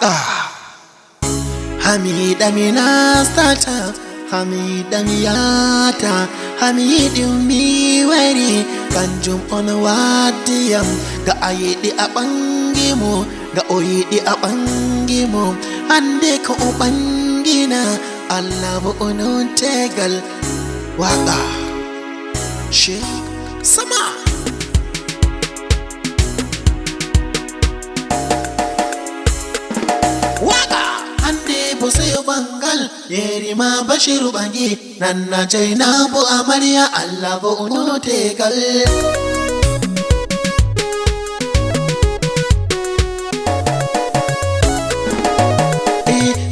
Waka Hamida mina stata Hamida miyata Hamidin mi wari kanjum on wadiyam ga ayidi a bangimo ga oyidi a bangimo hande ko o bangina Allah bo onon tegal waka she sama Bosayo bangal yeri ma bashiru bangi nanna jaina bo amarya Allah bo uno tegal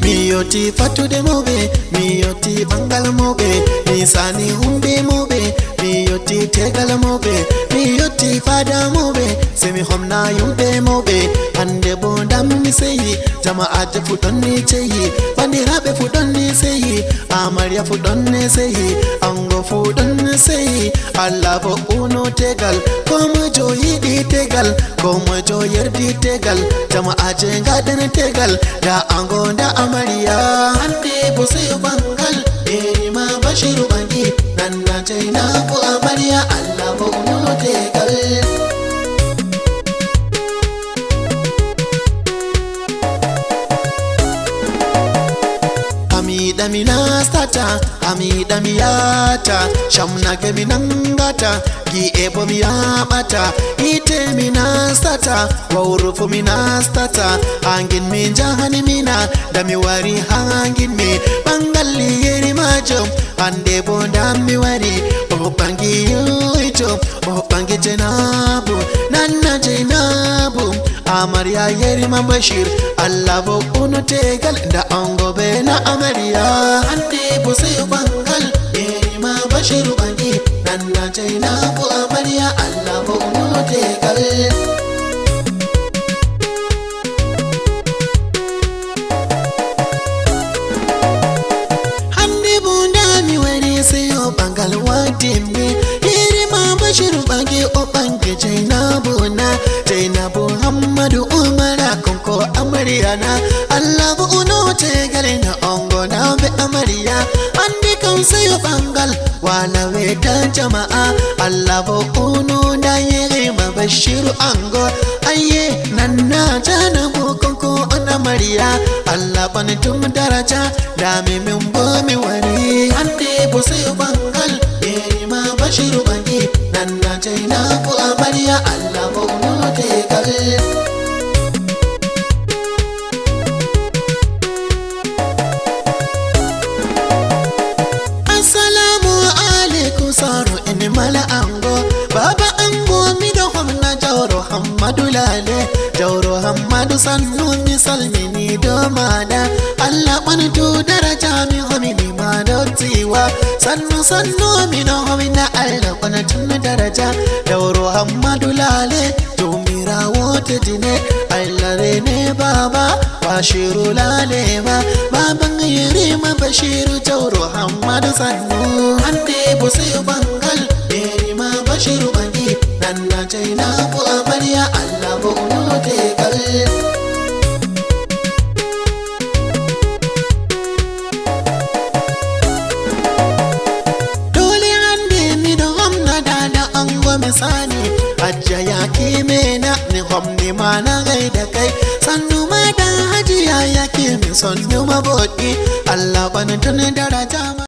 miyoti fatu de mobe miyoti bangal mobe misani humbe mobe miyoti tegal mobe miyoti fada mobe semi homna yumbe mobe hande bo dammi seyi jama'a je fudonni ceyi bandirabe fudonni seyi amarya fudonni seyi ango fudonni seyi Allah bo uno tegal komo joyidi tegal komo joyerdi tegal jama'a je gadan tegal da ango da amarya hande bo sayo bangal eri ma bashiru bangi nanna jaina bo amarya Allah bo uno tegal Hamida mina stata Hamida miyata shamna ke minangata gi ebo miyabata ite mina stata waurufu mina stata hangin min jahani mina dami wari hangin mi bangali yeri majum hande bo dami wari o bangi yuito o bangi jenabu nanna jenabu amarya yeri ma bashir Allah bo uno tegal da ango be na amarya hande bo sayo bangal yeri ma bashiru bangi nanna jaina bo amarya Allah bo uno tegal hande bo dami wari sayo bangal wadimbe yeri ma bashiru bangi o bangi jaina bo na Muhammadu Umara konko amarya na Allah bu uno tegal na ongo na be amarya andi kan sayo bangal wala we da jama'a Allah bu uno da yere mabashiru ango aye nanna jana bu konko amarya Allah ban tum daraja da me min bo mi wari andi bu sayo bangal yere mabashiru bangi nanna jaina bu amarya Allah bu uno tegal mala ango baba ango mi do homna jawro hammadu lale jawro hammadu sannu mi salmini do mada Allah bantu daraja mi homini ma do tiwa sannu mi no homina Allah bantu daraja jawro hammadu lale to mira wote dine Allah rene baba bashiru lale ba baban yiri ma bashiru jawro hammadu sannu ande bo sayo bangal yeri ma bashiru bangi nanna jaina bo amarya Allah bo uno tegal dole hande mi do homna dada ango misani hajja yaki mena ni homni mana gaida kai sannu ma da hajiya yaki mi sonnu mabodi Allah ban tun daraja